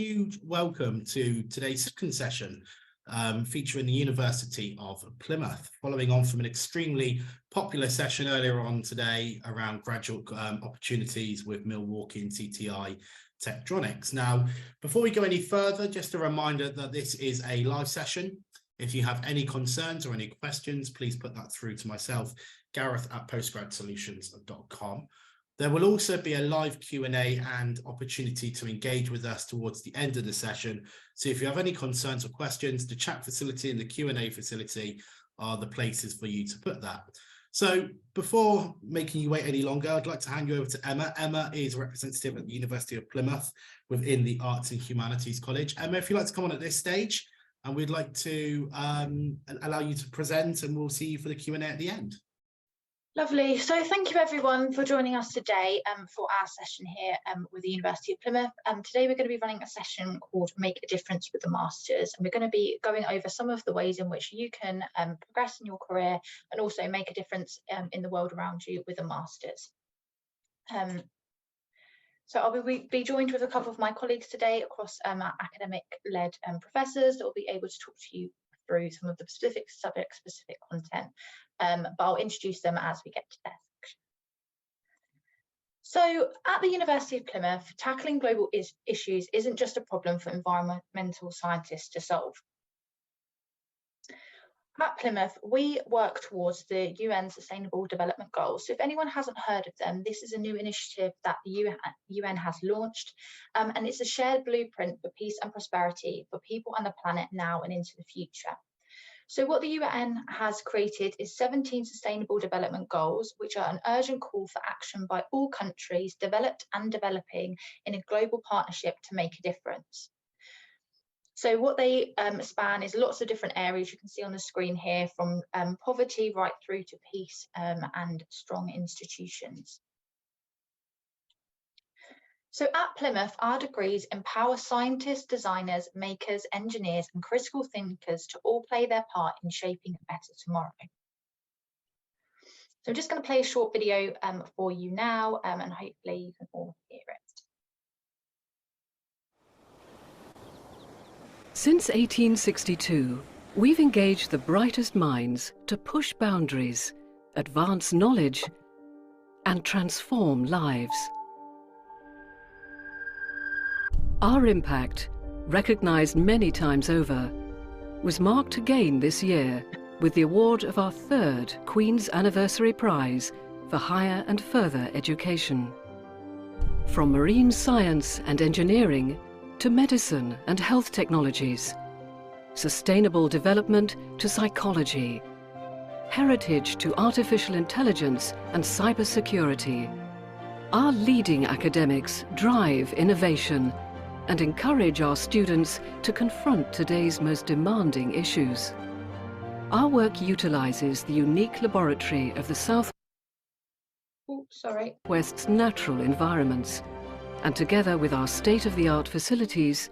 huge welcome to today's second session featuring the University of Plymouth, following on from an extremely popular session earlier on today around graduate opportunities with Milwaukee and TTI Tektronix. Now, before we go any further, just a reminder that this is a live session. If you have any concerns or any questions, please put that through to myself, Gareth at postgradsolutions.com. There will also be a live Q&A and opportunity to engage with us towards the end of the session. So if you have any concerns or questions, the chat facility and the Q&A facility are the places for you to put that. So before making you wait any longer, I'd like to hand you over to Emma. Emma is a representative at the University of Plymouth within the Arts and Humanities College. Emma, if you'd like to come on at this stage, and we'd like to allow you to present, and we'll see you for the Q&A at the end. Lovely. So thank you everyone for joining us today for our session here with the University of Plymouth. Today we're going to be running a session called Make a Difference with the Masters, and we're going to be going over some of the ways in which you can progress in your career and also make a difference in the world around you with a Masters. So I'll be joined with a couple of my colleagues today across our academic-led professors that will be able to talk to you through some of the specific subject-specific content, but I'll introduce them as we get to their section. So at the University of Plymouth, tackling global issues isn't just a problem for environmental scientists to solve. At Plymouth, we work towards the UN Sustainable Development Goals. So if anyone hasn't heard of them, this is a new initiative that the UN has launched, and it's a shared blueprint for peace and prosperity for people and the planet now and into the future. So what the UN has created is 17 Sustainable Development Goals, which are an urgent call for action by all countries, developed and developing, in a global partnership to make a difference. So what they span is lots of different areas you can see on the screen here, from poverty right through to peace and strong institutions. So at Plymouth, our degrees empower scientists, designers, makers, engineers and critical thinkers to all play their part in shaping a better tomorrow. So I'm just going to play a short video for you now, and hopefully you can all hear it. Since 1862, we've engaged the brightest minds to push boundaries, advance knowledge, and transform lives. Our impact, recognized many times over, was marked again this year with the award of our third Queen's Anniversary Prize for Higher and Further Education. From marine science and engineering to medicine and health technologies, sustainable development to psychology, heritage to artificial intelligence and cybersecurity, our leading academics drive innovation and encourage our students to confront today's most demanding issues. Our work utilizes the unique laboratory of the Southwest's natural environments, and together with our state-of-the-art facilities,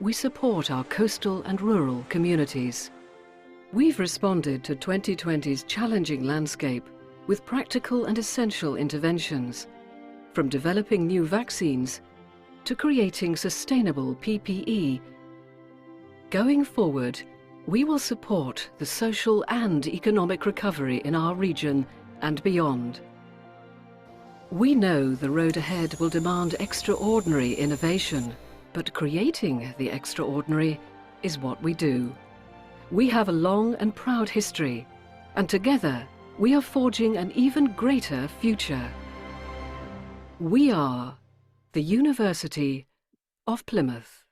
we support our coastal and rural communities. We've responded to 2020's challenging landscape with practical and essential interventions, from developing new vaccines to creating sustainable PPE. Going forward, we will support the social and economic recovery in our region and beyond. We know the road ahead will demand extraordinary innovation, but creating the extraordinary is what we do. We have a long and proud history, and together we are forging an even greater future. We are the University of Plymouth.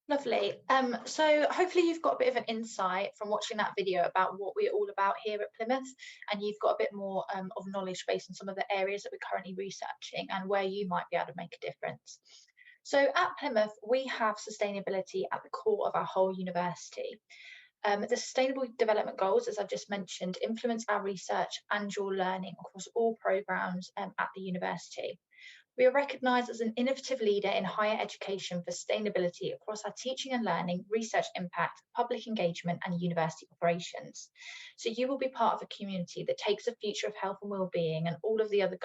Lovely. So hopefully you've got a bit of an insight from watching that video about what we're all about here at Plymouth, and you've got a bit more of knowledge based on some of the areas that we're currently researching and where you might be able to make a difference. So at Plymouth, we have sustainability at the core of our whole university. The Sustainable Development Goals, as I've just mentioned, influence our research and your learning across all programmes at the university. We are recognised as an innovative leader in higher education for sustainability across our teaching and learning, research impact, public engagement and university operations. So you will be part of a community that takes the future of health and wellbeing and all of the other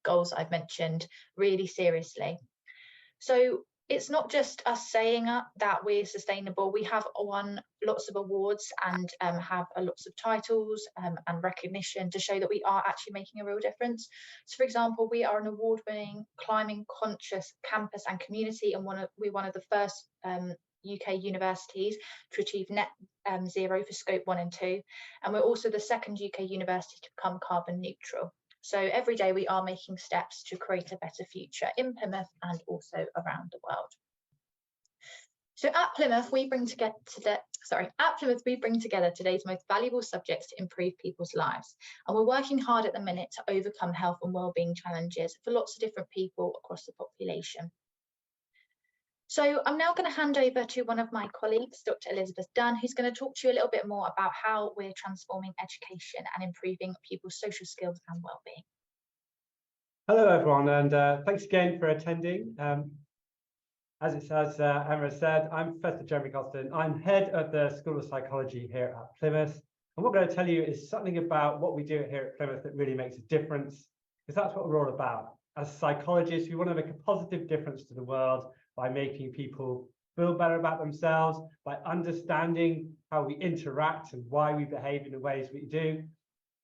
goals I've mentioned really seriously. So it's not just us saying that we're sustainable. We have won lots of awards and have lots of titles and recognition to show that we are actually making a real difference. So, for example, we are an award-winning climate conscious campus and community, and we're one of the first UK universities to achieve net zero for scope 1 and 2. And we're also the second UK university to become carbon neutral. So every day we are making steps to create a better future in Plymouth and also around the world. So at Plymouth, we bring together today's most valuable subjects to improve people's lives. And we're working hard at the minute to overcome health and wellbeing challenges for lots of different people across the population. So I'm now going to hand over to one of my colleagues, Dr. Elizabeth Dunn, who's going to talk to you a little bit more about how we're transforming education and improving people's social skills and wellbeing. Hello, everyone, and thanks again for attending. As Emma said, I'm Professor Jeremy Gosden. I'm head of the School of Psychology here at Plymouth. And what I'm going to tell you is something about what we do here at Plymouth that really makes a difference, because that's what we're all about. As psychologists, we want to make a positive difference to the world by making people feel better about themselves, by understanding how we interact and why we behave in the ways we do.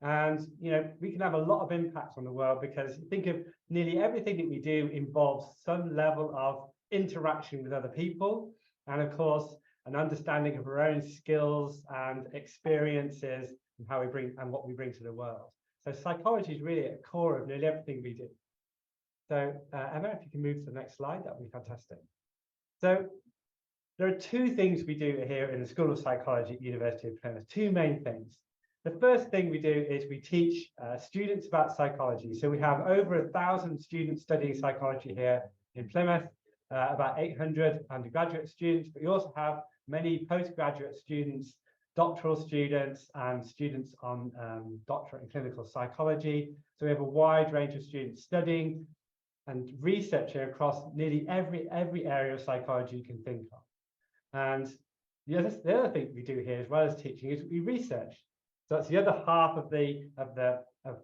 And, you know, we can have a lot of impact on the world, because think of nearly everything that we do involves some level of interaction with other people. And of course, an understanding of our own skills and experiences and how we bring and what we bring to the world. So psychology is really at the core of nearly everything we do. So Emma, if you can move to the next slide, that would be fantastic. So there are two things we do here in the School of Psychology at University of Plymouth, two main things. The first thing we do is we teach students about psychology. So we have over 1,000 students studying psychology here in Plymouth, about 800 undergraduate students, but we also have many postgraduate students, doctoral students, and students on doctorate in clinical psychology. So we have a wide range of students studying and researching across nearly every area of psychology you can think of. And the other thing we do here, as well as teaching, is we research. So that's the other half of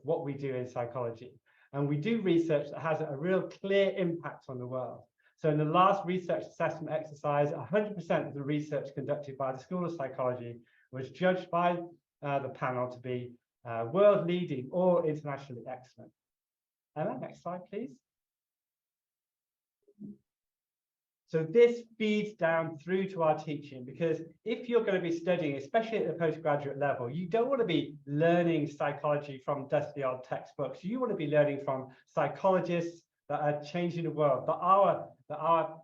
what we do in psychology. And we do research that has a real clear impact on the world. So in the last research assessment exercise, 100% of the research conducted by the School of Psychology was judged by the panel to be world leading or internationally excellent. Emma, next slide, please. So this feeds down through to our teaching, because if you're going to be studying, especially at the postgraduate level, you don't want to be learning psychology from dusty old textbooks. You want to be learning from psychologists that are changing the world, that are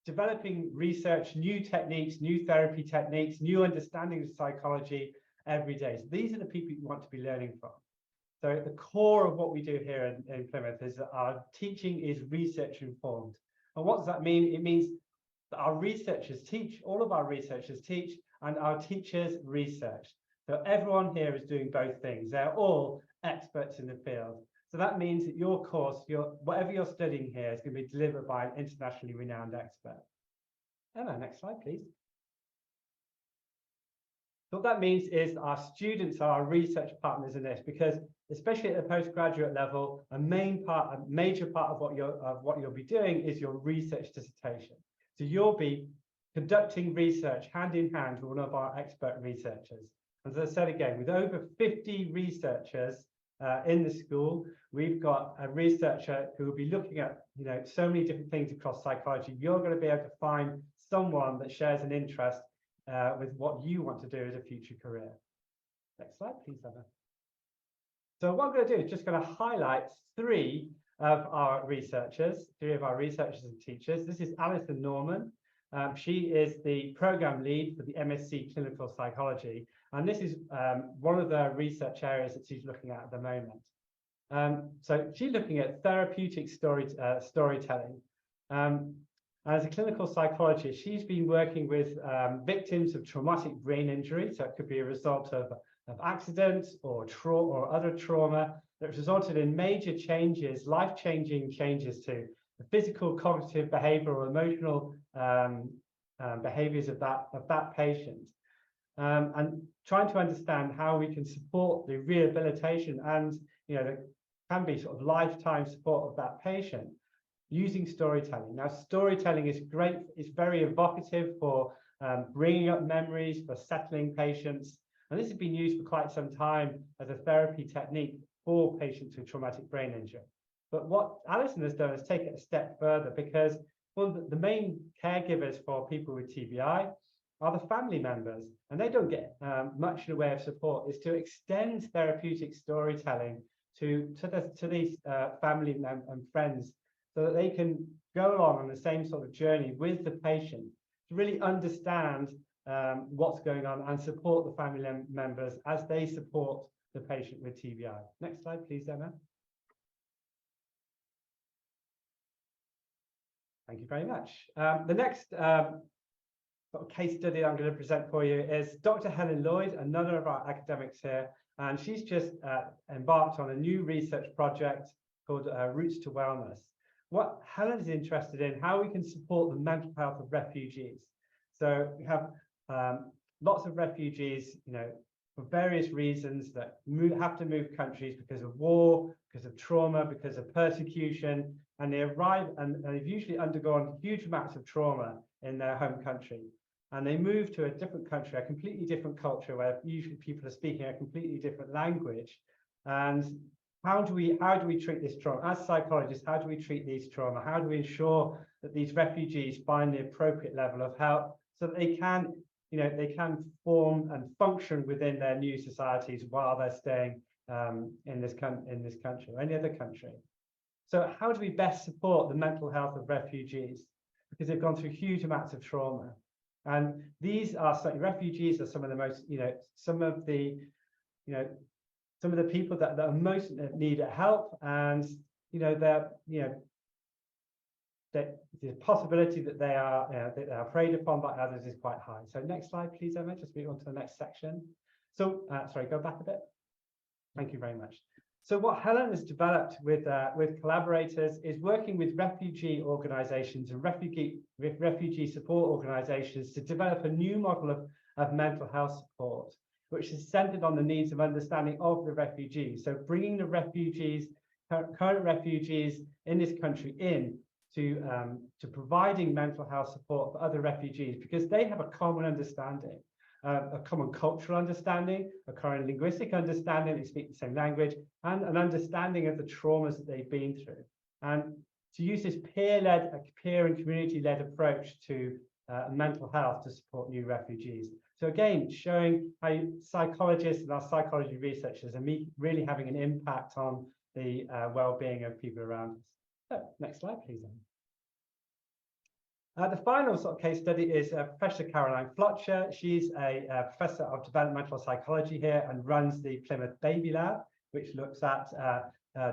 developing research, new techniques, new therapy techniques, new understandings of psychology every day. So these are the people you want to be learning from. So at the core of what we do here in Plymouth is that our teaching is research informed. And what does that mean? It means that our researchers teach, all of our researchers teach, and our teachers research. So everyone here is doing both things. They're all experts in the field. So that means that your course, whatever you're studying here, is going to be delivered by an internationally renowned expert. Emma, next slide, please. What that means is our students are our research partners in this, because especially at the postgraduate level, a major part of what you'll be doing is your research dissertation. So you'll be conducting research hand in hand with one of our expert researchers. As I said again, with over 50 researchers in the school, we've got a researcher who will be looking at so many different things across psychology. You're going to be able to find someone that shares an interest with what you want to do as a future career. Next slide, please, Emma. So what I'm going to do is just going to highlight three of our researchers and teachers. This is Alison Norman. She is the program lead for the MSc Clinical Psychology, and this is one of the research areas that she's looking at the moment. So she's looking at therapeutic storytelling. As a clinical psychologist, she's been working with victims of traumatic brain injury. So it could be a result of accidents or other trauma that resulted in major changes, life-changing changes to the physical, cognitive, behavioral, emotional behaviors of that patient, and trying to understand how we can support the rehabilitation and the can be sort of lifetime support of that patient using storytelling. Now, storytelling is great. It's very evocative for bringing up memories, for settling patients. And this has been used for quite some time as a therapy technique for patients with traumatic brain injury. But what Alison has done is take it a step further, because one of the main caregivers for people with TBI are the family members, and they don't get much in the way of support. Is to extend therapeutic storytelling to these family and friends, so that they can go along on the same sort of journey with the patient to really understand what's going on and support the family members as they support the patient with TBI. Next slide, please, Emma. Thank you very much. The next sort of case study I'm going to present for you is Dr. Helen Lloyd, another of our academics here, and she's just embarked on a new research project called Routes to Wellness. What Helen is interested in, how we can support the mental health of refugees. So we have lots of refugees, for various reasons that have to move countries because of war, because of trauma, because of persecution, and they arrive and they've usually undergone huge amounts of trauma in their home country. And they move to a different country, a completely different culture, where usually people are speaking a completely different language. And how do we treat this trauma? As psychologists, how do we treat these trauma? How do we ensure that these refugees find the appropriate level of help so that they can, they can form and function within their new societies while they're staying in this country or any other country? So how do we best support the mental health of refugees? Because they've gone through huge amounts of trauma. And these are refugees are some of the most, some of the people that are most need help, and the possibility that they are preyed upon by others is quite high. So next slide, please, Emma. Just move on to the next section. So sorry, go back a bit. Thank you very much. So what Helen has developed with collaborators is working with refugee organisations and refugee support organisations to develop a new model of mental health support, which is centred on the needs of understanding of the refugees. So bringing the refugees, current refugees in this country in to providing mental health support for other refugees, because they have a common understanding, a common cultural understanding, a common linguistic understanding, they speak the same language, and an understanding of the traumas that they've been through. And to use this peer and community-led approach to mental health to support new refugees. So again, showing how psychologists and our psychology researchers are really having an impact on the well-being of people around us. So, next slide, please. The final sort of case study is Professor Caroline Flotcher. She's a professor of developmental psychology here and runs the Plymouth Baby Lab, which looks at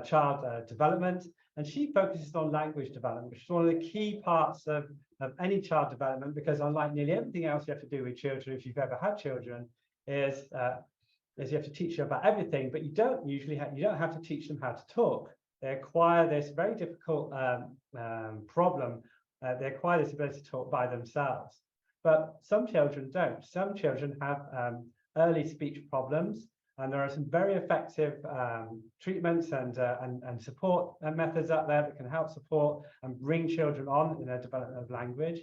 child development. And she focuses on language development, which is one of the key parts of any child development, because unlike nearly everything else you have to do with children, if you've ever had children, is you have to teach them about everything, but you don't have to teach them how to talk. They acquire this very difficult problem. They acquire this ability to talk by themselves. But some children don't. Some children have early speech problems, and there are some very effective treatments and support methods out there that can help support and bring children on in their development of language.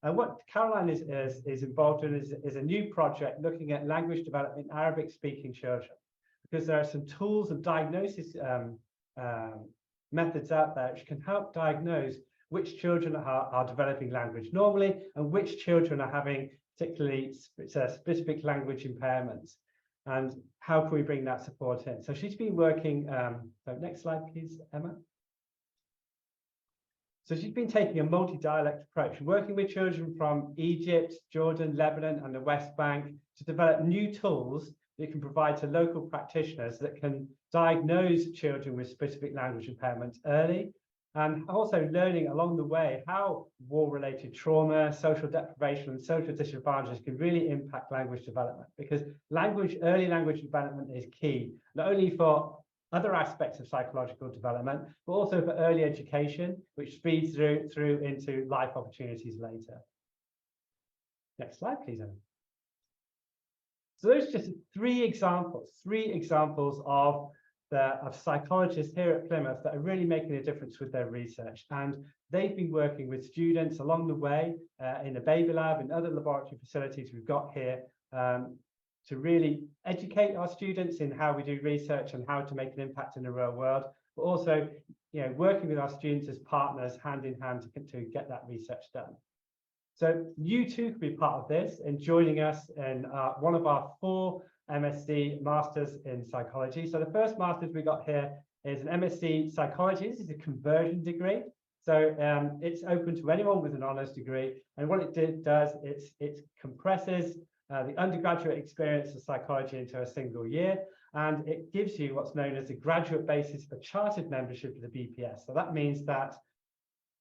And what Caroline is involved in is a new project looking at language development in Arabic-speaking children, because there are some tools and diagnosis methods out there which can help diagnose which children are developing language normally and which children are having particularly specific language impairments, and how can we bring that support in. So she's been working, so next slide please, Emma. So she's been taking a multi-dialect approach, working with children from Egypt, Jordan, Lebanon and the West Bank to develop new tools that can provide to local practitioners that can diagnose children with specific language impairments early, and also learning along the way how war-related trauma, social deprivation and social disadvantages can really impact language development, because early language development is key, not only for other aspects of psychological development, but also for early education, which feeds through into life opportunities later. Next slide, please, Emma. So those are just three examples of of psychologists here at Plymouth that are really making a difference with their research. And they've been working with students along the way in the baby lab and other laboratory facilities we've got here to really educate our students in how we do research and how to make an impact in the real world, but also, working with our students as partners hand in hand to get that research done. So you too can be part of this and joining us in one of our 4 MSc Masters in Psychology. So the first Masters we got here is an MSc Psychology. This is a conversion degree. So it's open to anyone with an honours degree. And what it does, it compresses the undergraduate experience of psychology into a single year. And it gives you what's known as a graduate basis for chartered membership of the BPS. So that means that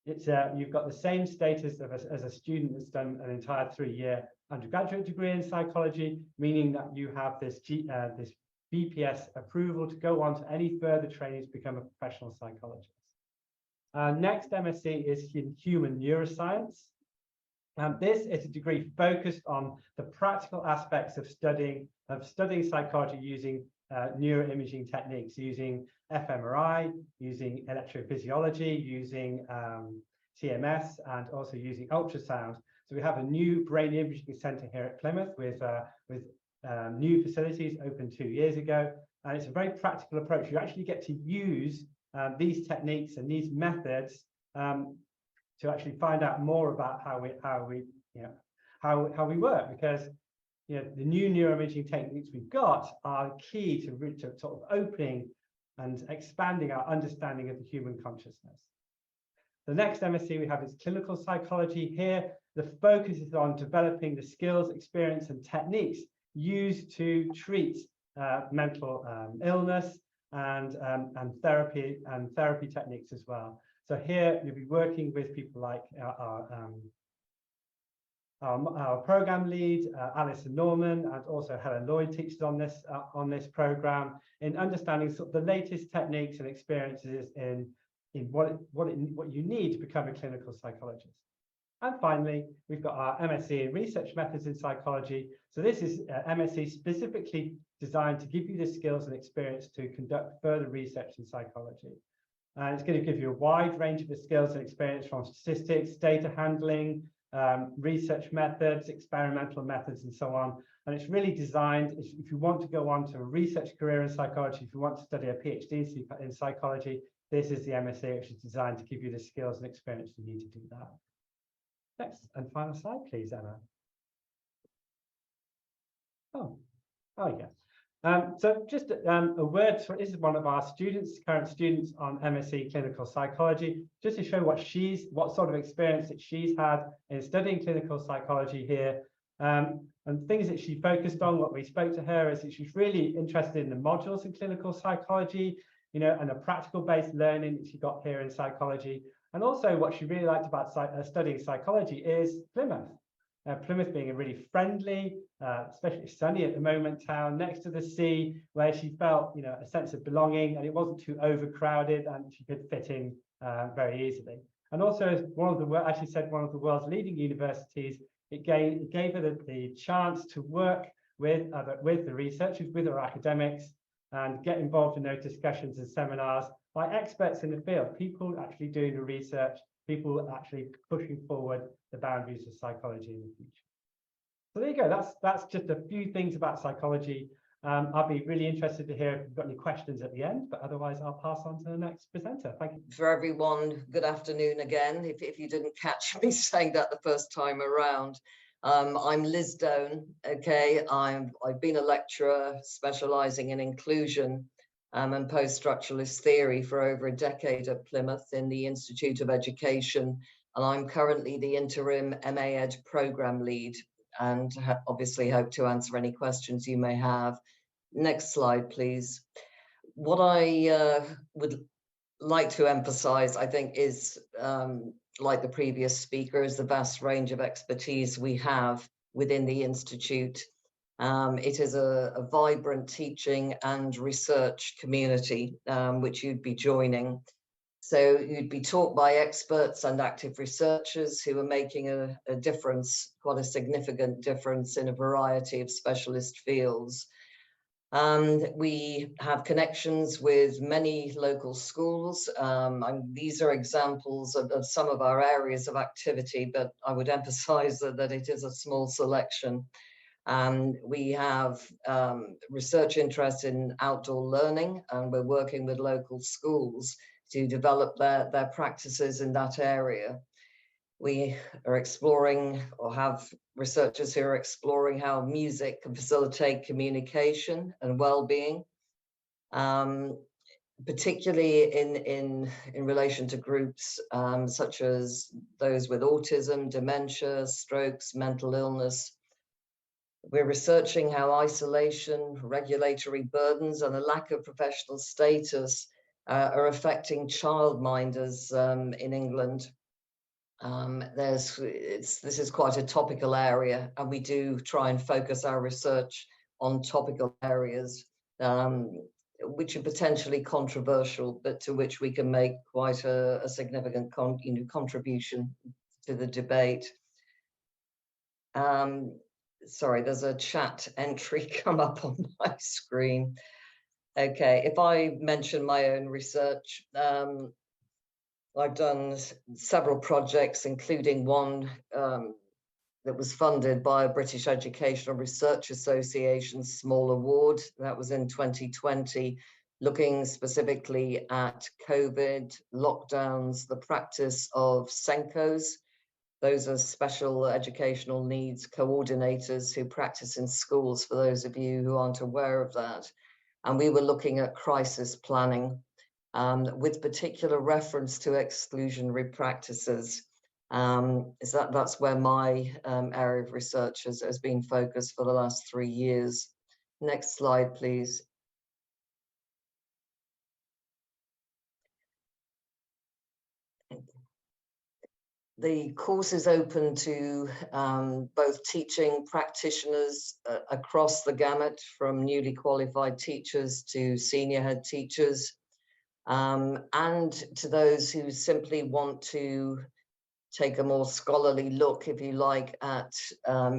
it's you've got the same status as a student that's done an entire 3-year undergraduate degree in psychology, meaning that you have this this BPS approval to go on to any further training to become a professional psychologist. Next MSc is in human neuroscience. This is a degree focused on the practical aspects of studying psychology using neuroimaging techniques, using fMRI, using electrophysiology, using TMS, and also using ultrasound. So we have a new brain imaging centre here at Plymouth with new facilities opened 2 years ago, and it's a very practical approach. You actually get to use these techniques and these methods to actually find out more about how we work, because the new neuroimaging techniques we've got are key to sort of opening and expanding our understanding of the human consciousness. The next MSc we have is clinical psychology. Here, the focus is on developing the skills, experience, and techniques used to treat mental illness and therapy techniques as well. So here you'll be working with people like our program lead, Alison Norman, and also Helen Lloyd teaches on this program in understanding sort of the latest techniques and experiences in what you need to become a clinical psychologist. And finally, we've got our MSc in research methods in psychology. So this is MSc specifically designed to give you the skills and experience to conduct further research in psychology. And it's going to give you a wide range of the skills and experience from statistics, data handling, research methods, experimental methods, and so on. And it's really designed, if you want to go on to a research career in psychology, if you want to study a PhD in psychology, this is the MSc, which is designed to give you the skills and experience you need to do that. Next and final slide, please, Emma. Oh yes. So just a word, this is one of our current students on MSc Clinical Psychology, just to show what sort of experience that she's had in studying clinical psychology here, and things that she focused on. What we spoke to her is that she's really interested in the modules in clinical psychology, and the practical-based learning that she got here in psychology. And also what she really liked about studying psychology is Plymouth. Plymouth being a really friendly, especially sunny at the moment, town next to the sea, where she felt, a sense of belonging, and it wasn't too overcrowded, and she could fit in very easily. And also, as one of the world's leading universities, it gave her the chance to work with the researchers, with our academics, and get involved in those discussions and seminars by experts in the field, people actually doing the research, people actually pushing forward the boundaries of psychology in the future. So there you go. That's just a few things about psychology. I'll be really interested to hear if you've got any questions at the end, but otherwise I'll pass on to the next presenter. Thank you. For everyone, good afternoon again. If you didn't catch me saying that the first time around, I'm Liz Doan. Okay, I've been a lecturer specialising in inclusion and post-structuralist theory for over a decade at Plymouth in the Institute of Education, and I'm currently the interim MA Ed programme lead, and obviously hope to answer any questions you may have. Next slide, please. What I would like to emphasise, I think, is like the previous speakers, the vast range of expertise we have within the Institute. It is a vibrant teaching and research community, which you'd be joining. So you'd be taught by experts and active researchers who are making a difference, quite a significant difference in a variety of specialist fields. We have connections with many local schools. These are examples of some of our areas of activity, but I would emphasize that it is a small selection. We have research interest in outdoor learning, and we're working with local schools to develop their practices in that area. We are exploring, or have researchers who are exploring, how music can facilitate communication and well-being, particularly in relation to groups such as those with autism, dementia, strokes, mental illness. We're researching how isolation, regulatory burdens, and a lack of professional status are affecting childminders in England. This is quite a topical area, and we do try and focus our research on topical areas, which are potentially controversial, but to which we can make quite a significant contribution to the debate. Sorry, there's a chat entry come up on my screen. Okay, if I mention my own research, I've done several projects, including one that was funded by a British Educational Research Association small award. That was in 2020, looking specifically at COVID, lockdowns, the practice of SENCOs. Those are special educational needs coordinators who practice in schools, for those of you who aren't aware of that. And we were looking at crisis planning with particular reference to exclusionary practices. That's where my area of research has been focused for the last 3 years. Next slide, please. The course is open to both teaching practitioners across the gamut, from newly qualified teachers to senior head teachers, and to those who simply want to take a more scholarly look, if you like, at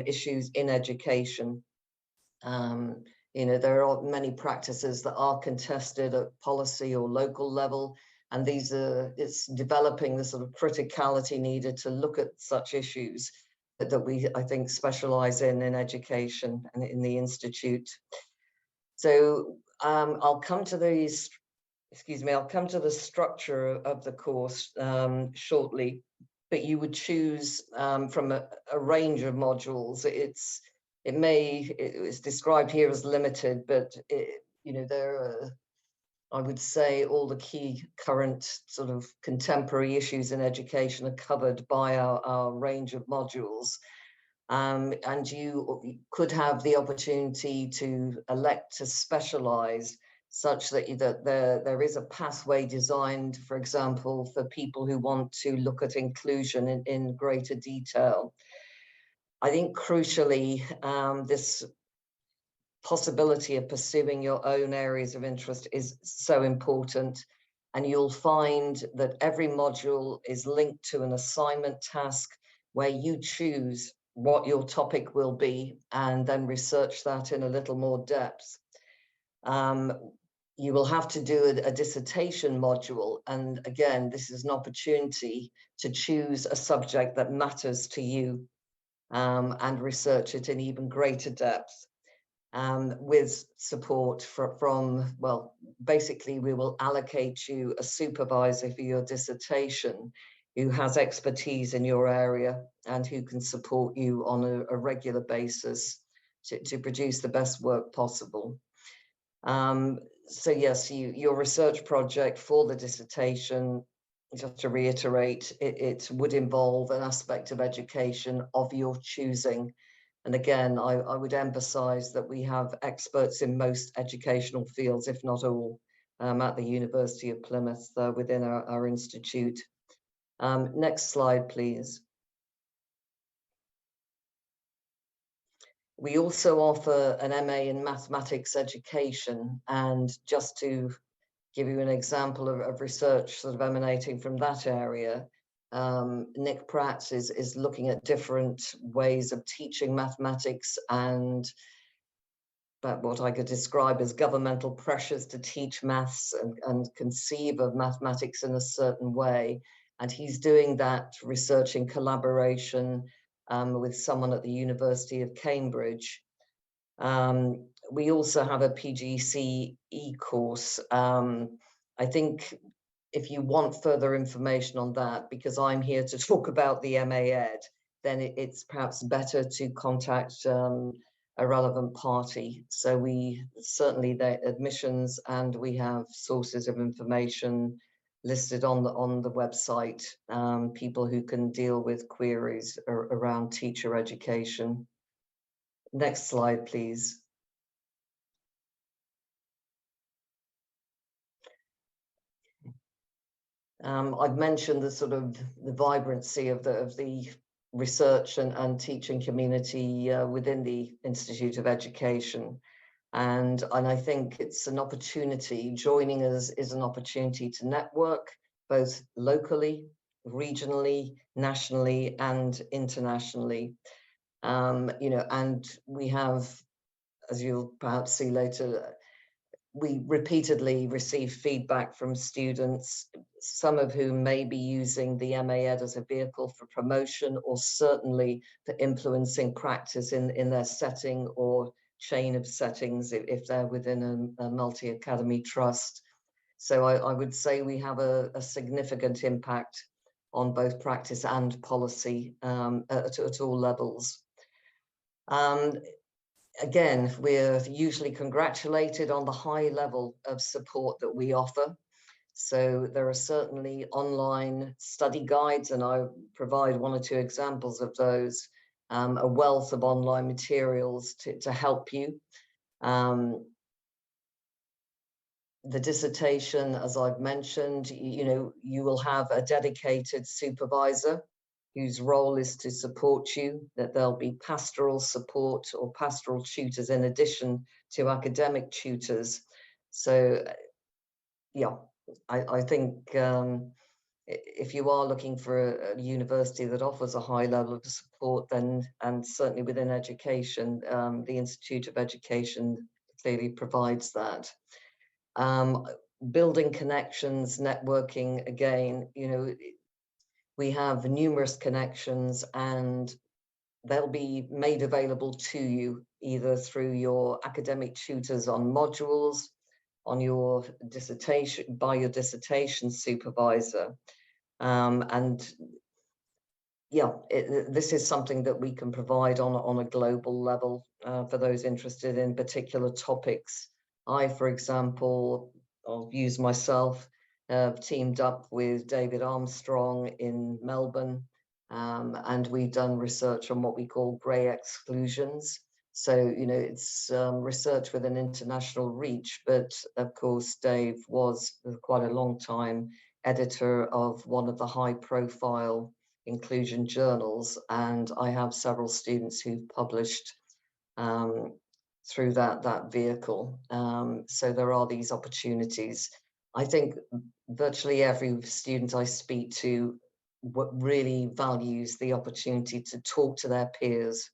issues in education. There are many practices that are contested at policy or local level, and it's developing the sort of criticality needed to look at such issues that we, I think, specialize in education and in the Institute. So I'll come to the structure of the course shortly, but you would choose from a range of modules. It's described here as limited, but there are, I would say, all the key current sort of contemporary issues in education are covered by our range of modules. And you could have the opportunity to elect to specialize, such that there is a pathway designed, for example, for people who want to look at inclusion in greater detail. I think crucially, this possibility of pursuing your own areas of interest is so important, and you'll find that every module is linked to an assignment task where you choose what your topic will be and then research that in a little more depth. You will have to do a dissertation module, and again, this is an opportunity to choose a subject that matters to you and research it in even greater depth. With support from, basically we will allocate you a supervisor for your dissertation who has expertise in your area and who can support you on a regular basis to produce the best work possible. So yes, your research project for the dissertation, just to reiterate, it would involve an aspect of education of your choosing. And again, I would emphasize that we have experts in most educational fields, if not all, at the University of Plymouth within our institute. Next slide, please. We also offer an MA in mathematics education, and just to give you an example of research sort of emanating from that area, Nick Pratt is looking at different ways of teaching mathematics and but what I could describe as governmental pressures to teach maths and conceive of mathematics in a certain way. And he's doing that research in collaboration with someone at the University of Cambridge. We also have a PGCE course. I think if you want further information on that, because I'm here to talk about the MA Ed, then it's perhaps better to contact a relevant party. So we certainly, the admissions, and we have sources of information listed on the website, people who can deal with queries around teacher education. Next slide, please. I've mentioned the sort of the vibrancy of the research and teaching community within the Institute of Education. And I think it's an opportunity, joining us is an opportunity to network both locally, regionally, nationally, and internationally. You know, and we have, as you'll perhaps see later, we repeatedly receive feedback from students, some of whom may be using the MA Ed as a vehicle for promotion, or certainly for influencing practice in their setting or chain of settings if they're within a multi-academy trust. So I would say we have a significant impact on both practice and policy at all levels. Again, we're usually congratulated on the high level of support that we offer. So there are certainly online study guides, and I provide one or two examples of those, a wealth of online materials to help you. The dissertation, as I've mentioned, you know, you will have a dedicated supervisor whose role is to support you, that there'll be pastoral support or pastoral tutors in addition to academic tutors. So yeah, I think if you are looking for a university that offers a high level of support, then, and certainly within education, the Institute of Education clearly provides that. Building connections, networking, again, you know, we have numerous connections, and they'll be made available to you either through your academic tutors on modules, on your dissertation, by your dissertation supervisor. And yeah, this is something that we can provide on a global level for those interested in particular topics. I, for example, I'll use myself, teamed up with David Armstrong in Melbourne, and we've done research on what we call grey exclusions. So, you know, it's research with an international reach, but of course, Dave was for quite a long time editor of one of the high profile inclusion journals, and I have several students who've published through that vehicle. So there are these opportunities. I think virtually every student I speak to really values the opportunity to talk to their peers.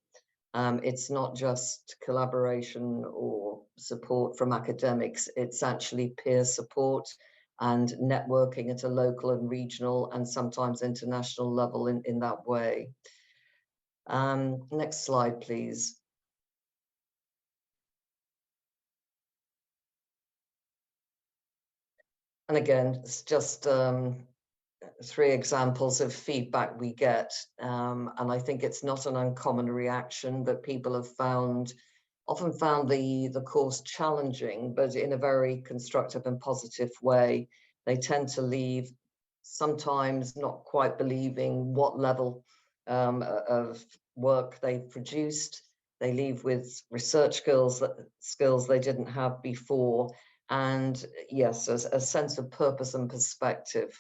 It's not just collaboration or support from academics, it's actually peer support and networking at a local and regional and sometimes international level in that way. Next slide, please. And again, it's just 3 examples of feedback we get. And I think it's not an uncommon reaction that people have often found the course challenging, but in a very constructive and positive way. They tend to leave sometimes not quite believing what level of work they've produced. They leave with research skills they didn't have before. And yes, a sense of purpose and perspective.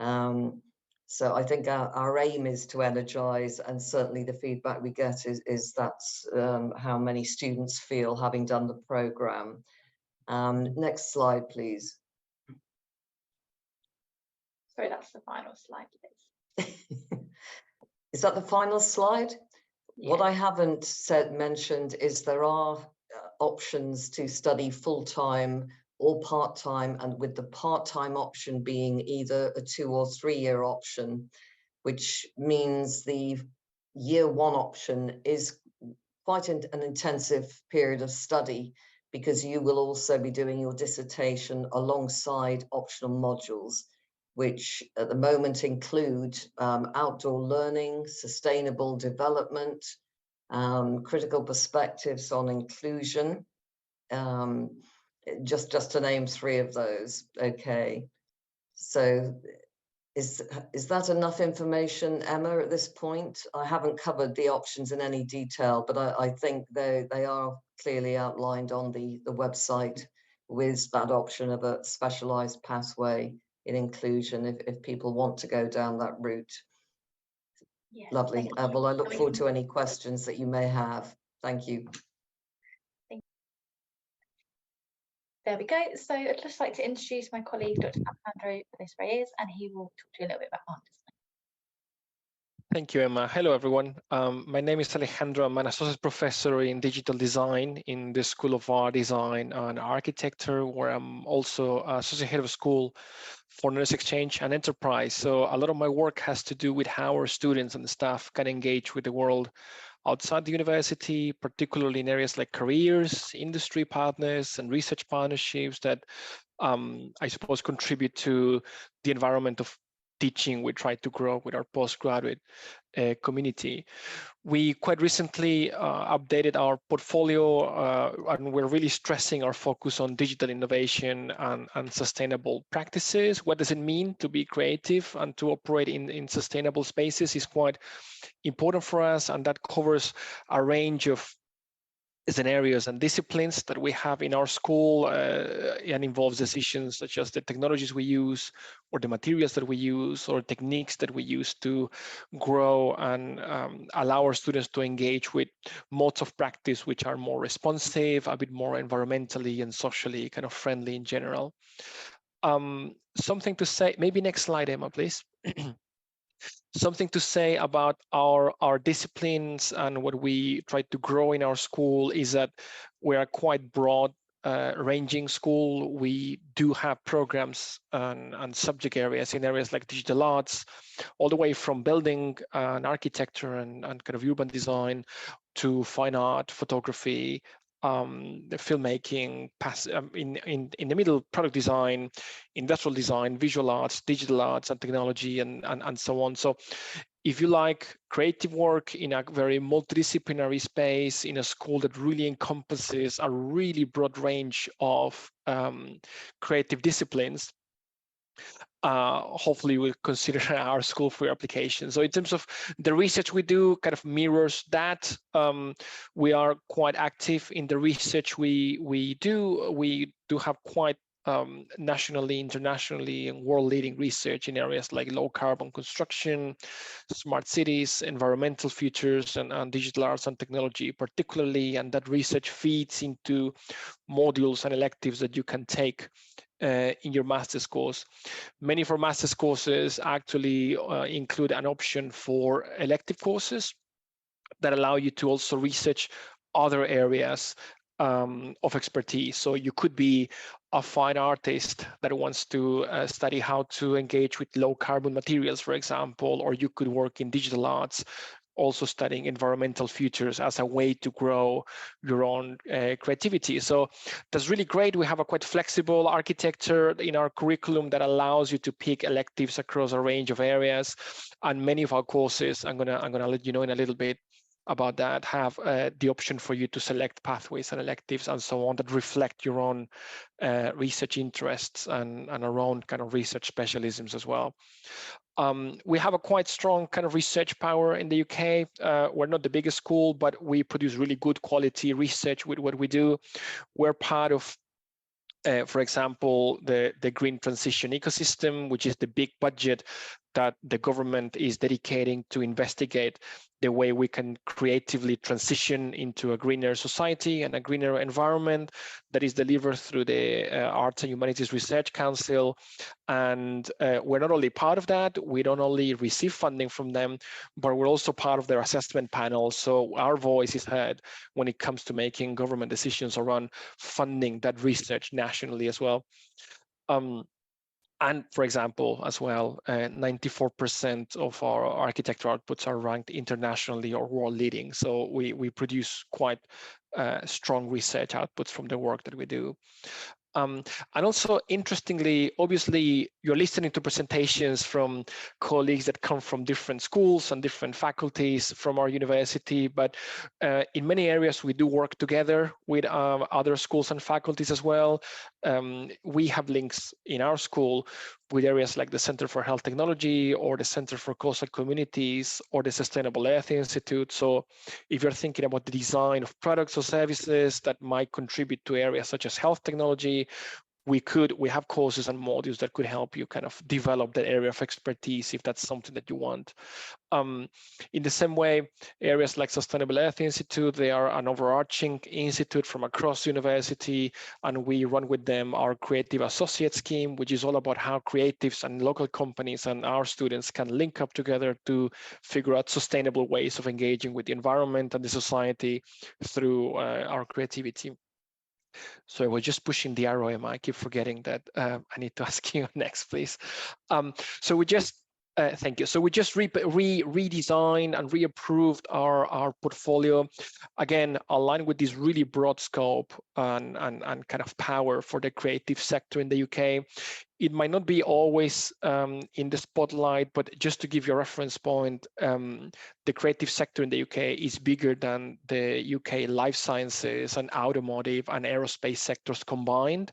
So I think our aim is to energize, and certainly the feedback we get is that's how many students feel having done the program. Next slide, please. Sorry, that's the final slide, please. Is that the final slide? Yeah. What I haven't mentioned is there are options to study full-time or part-time, and with the part-time option being either a 2 or 3 year option, which means the year 1 option is quite an intensive period of study, because you will also be doing your dissertation alongside optional modules, which at the moment include outdoor learning, sustainable development, critical perspectives on inclusion, just to name 3 of those. Okay, so is that enough information, Emma, at this point? I haven't covered the options in any detail, but I think they are clearly outlined on the website, with that option of a specialised pathway in inclusion if people want to go down that route. Yes, Lovely. Well, I look forward to any questions that you may have. Thank you. There we go. So I'd just like to introduce my colleague, Dr. Alejandro Reyes, and he will talk to you a little bit about art design. Thank you, Emma. Hello, everyone. My name is Alejandro. I'm an associate professor in digital design in the School of Art Design and Architecture, where I'm also associate head of school for knowledge exchange and enterprise. So a lot of my work has to do with how our students and staff can engage with the world outside the university, particularly in areas like careers, industry partners, and research partnerships that I suppose contribute to the environment of teaching we try to grow with our postgraduate community. We quite recently updated our portfolio, and we're really stressing our focus on digital innovation and sustainable practices. What does it mean to be creative and to operate in sustainable spaces is quite important for us, and that covers a range of scenarios and disciplines that we have in our school, and involves decisions such as the technologies we use, or the materials that we use, or techniques that we use to grow and allow our students to engage with modes of practice which are more responsive, a bit more environmentally and socially kind of friendly in general. Something to say, maybe next slide, Emma, please. Something to say about our disciplines and what we try to grow in our school is that we are quite broad ranging school. We do have programs and subject areas in areas like digital arts, all the way from building and architecture and kind of urban design to fine art, photography, the filmmaking, in the middle, product design, industrial design, visual arts, digital arts, and technology, and so on. So if you like creative work in a very multidisciplinary space, in a school that really encompasses a really broad range of creative disciplines, hopefully we'll consider our school for your application. So in terms of the research we do kind of mirrors that. We are quite active in the research we do. We do have quite nationally, internationally, and world-leading research in areas like low carbon construction, smart cities, environmental futures, and digital arts and technology particularly, and that research feeds into modules and electives that you can take in your master's course. Many of our master's courses actually include an option for elective courses that allow you to also research other areas of expertise. So you could be a fine artist that wants to study how to engage with low carbon materials, for example, or you could work in digital arts, also studying environmental futures as a way to grow your own creativity. So that's really great. We have a quite flexible architecture in our curriculum that allows you to pick electives across a range of areas. And many of our courses, I'm gonna let you know in a little bit about that, have the option for you to select pathways and electives and so on that reflect your own research interests and our own kind of research specialisms as well. We have a quite strong kind of research power in the UK. We're not the biggest school, but we produce really good quality research with what we do. We're part of, for example, the green transition ecosystem, which is the big budget that the government is dedicating to investigate the way we can creatively transition into a greener society and a greener environment that is delivered through the Arts and Humanities Research Council. And we're not only part of that, we don't only receive funding from them, but we're also part of their assessment panel. So our voice is heard when it comes to making government decisions around funding that research nationally as well. And for example, as well, 94% of our architecture outputs are ranked internationally or world leading. So we produce quite strong research outputs from the work that we do. And also, interestingly, obviously, you're listening to presentations from colleagues that come from different schools and different faculties from our university, but in many areas, we do work together with other schools and faculties as well. We have links in our school with areas like the Center for Health Technology or the Center for Coastal Communities or the Sustainable Earth Institute. So if you're thinking about the design of products or services that might contribute to areas such as health technology, we have courses and modules that could help you kind of develop that area of expertise if that's something that you want. In the same way, areas like Sustainable Earth Institute, they are an overarching institute from across the university, and we run with them our Creative Associate Scheme, which is all about how creatives and local companies and our students can link up together to figure out sustainable ways of engaging with the environment and the society through our creativity. So I was just pushing the arrow, Emma. I keep forgetting that. I need to ask you next, please. So we just, thank you. So we just redesigned and reapproved our portfolio, again, aligned with this really broad scope and kind of power for the creative sector in the UK. It might not be always in the spotlight, but just to give you a reference point, the creative sector in the UK is bigger than the UK life sciences and automotive and aerospace sectors combined.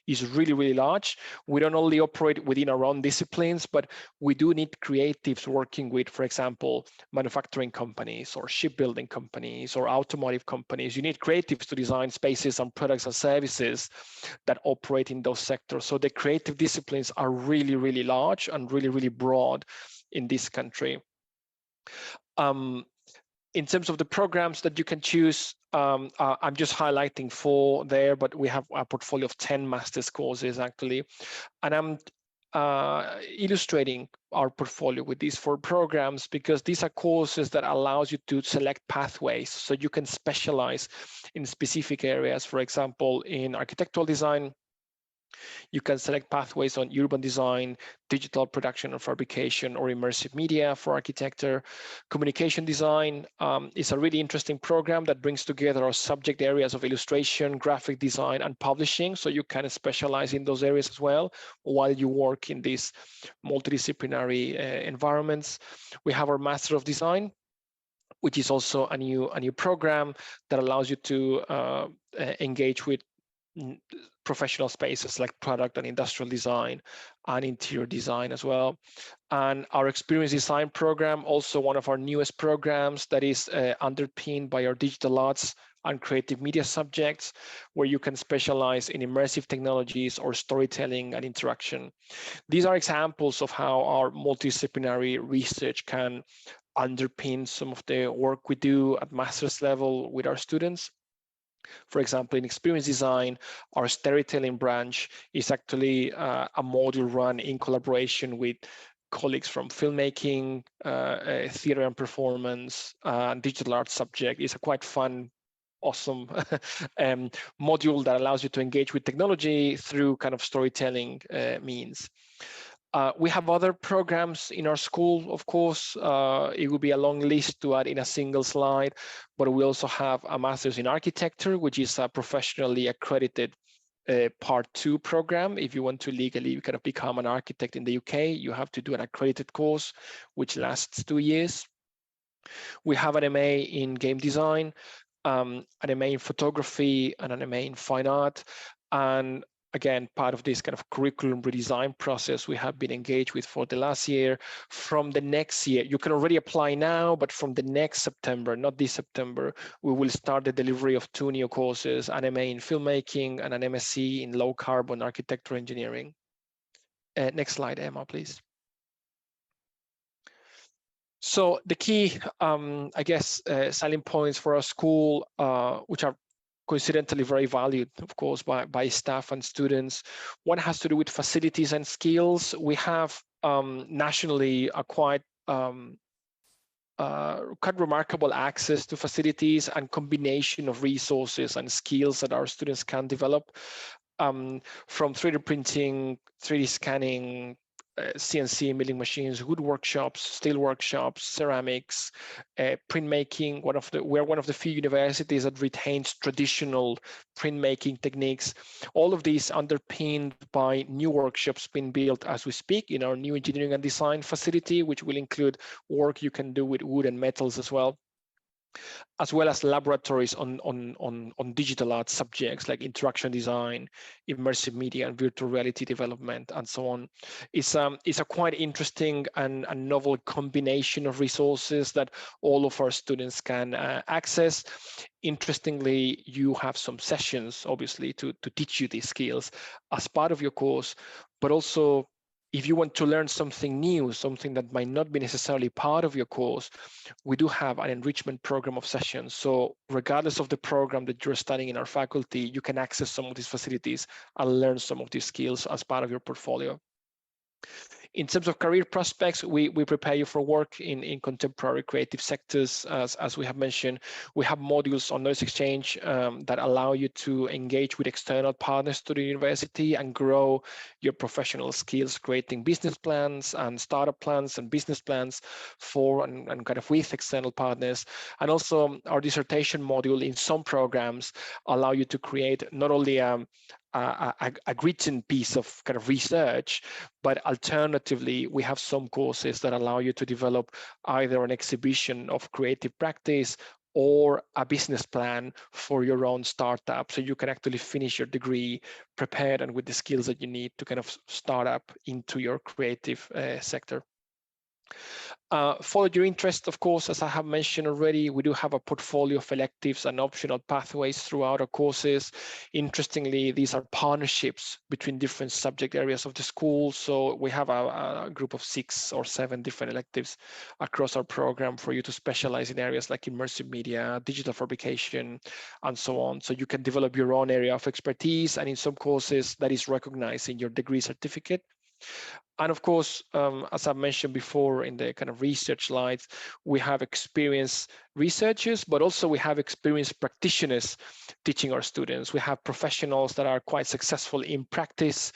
It's really, really large. We don't only operate within our own disciplines, but we do need creatives working with, for example, manufacturing companies or shipbuilding companies or automotive companies. You need creatives to design spaces and products and services that operate in those sectors. So the creative disciplines are really, really large and really, really broad in this country. In terms of the programs that you can choose, I'm just highlighting 4 there, but we have a portfolio of 10 master's courses actually. And I'm illustrating our portfolio with these 4 programs because these are courses that allows you to select pathways so you can specialize in specific areas. For example, in architectural design, you can select pathways on urban design, digital production and fabrication, or immersive media for architecture. Communication design is a really interesting program that brings together our subject areas of illustration, graphic design, and publishing. So you can specialize in those areas as well while you work in these multidisciplinary environments. We have our Master of Design, which is also a new program that allows you to engage with professional spaces like product and industrial design and interior design as well. And our experience design program, also one of our newest programs that is underpinned by our digital arts and creative media subjects, where you can specialize in immersive technologies or storytelling and interaction. These are examples of how our multidisciplinary research can underpin some of the work we do at master's level with our students. For example, in experience design, our storytelling branch is actually a module run in collaboration with colleagues from filmmaking, theater and performance, digital arts subject. It's a quite fun, awesome module that allows you to engage with technology through kind of storytelling means. We have other programs in our school, of course. It would be a long list to add in a single slide, but we also have a Master's in Architecture, which is a professionally accredited Part 2 program. If you want to legally kind of become an architect in the UK, you have to do an accredited course, which lasts 2 years. We have an MA in Game Design, an MA in Photography, and an MA in Fine Art. And again, part of this kind of curriculum redesign process we have been engaged with for the last year. From the next year, you can already apply now, but from the next September, not this September, we will start the delivery of 2 new courses, an MA in Filmmaking and an MSc in Low Carbon Architecture Engineering. Next slide, Emma, please. So the key, I guess, selling points for our school, which are coincidentally very valued, of course, by staff and students. One has to do with facilities and skills. We have nationally a quite remarkable access to facilities and combination of resources and skills that our students can develop, from 3D printing, 3D scanning, CNC milling machines, wood workshops, steel workshops, ceramics, printmaking. We're one of the few universities that retains traditional printmaking techniques. All of these underpinned by new workshops being built as we speak in our new engineering and design facility, which will include work you can do with wood and metals as well as laboratories on digital art subjects like interaction design, immersive media, and virtual reality development, and so on. It's a quite interesting and novel combination of resources that all of our students can access. Interestingly, you have some sessions, obviously, to teach you these skills as part of your course, but also if you want to learn something new, something that might not be necessarily part of your course, we do have an enrichment program of sessions. So regardless of the program that you're studying in our faculty, you can access some of these facilities and learn some of these skills as part of your portfolio. In terms of career prospects, we prepare you for work in contemporary creative sectors. As we have mentioned, we have modules on knowledge exchange that allow you to engage with external partners to the university and grow your professional skills, creating business plans and startup plans and business plans for and kind of with external partners. And also our dissertation module in some programs allow you to create not only a written piece of kind of research, but alternatively, we have some courses that allow you to develop either an exhibition of creative practice or a business plan for your own startup. So you can actually finish your degree prepared and with the skills that you need to kind of start up into your creative sector. Follow your interest, of course, as I have mentioned already, we do have a portfolio of electives and optional pathways throughout our courses. Interestingly, these are partnerships between different subject areas of the school. So we have a group of 6 or 7 different electives across our program for you to specialize in areas like immersive media, digital fabrication, and so on. So you can develop your own area of expertise, and in some courses that is recognized in your degree certificate. And of course, as I mentioned before in the kind of research slides, we have experienced researchers, but also we have experienced practitioners teaching our students. We have professionals that are quite successful in practice,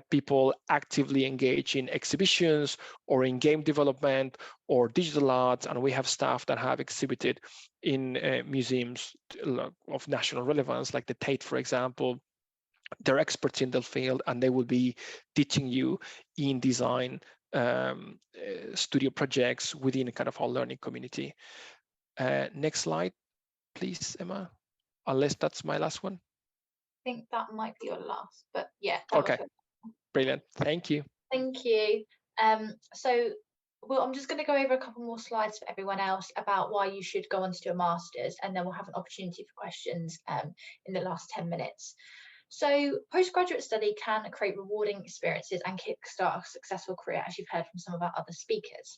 people actively engage in exhibitions or in game development or digital arts, and we have staff that have exhibited in museums of national relevance, like the Tate, for example. They're experts in their field, and they will be teaching you in design studio projects within kind of our learning community. Next slide, please, Emma, unless that's my last one. I think that might be your last, but yeah. Okay, brilliant. Thank you. Thank you. I'm just going to go over a couple more slides for everyone else about why you should go on to do a master's, and then we'll have an opportunity for questions in the last 10 minutes. So postgraduate study can create rewarding experiences and kickstart a successful career, as you've heard from some of our other speakers.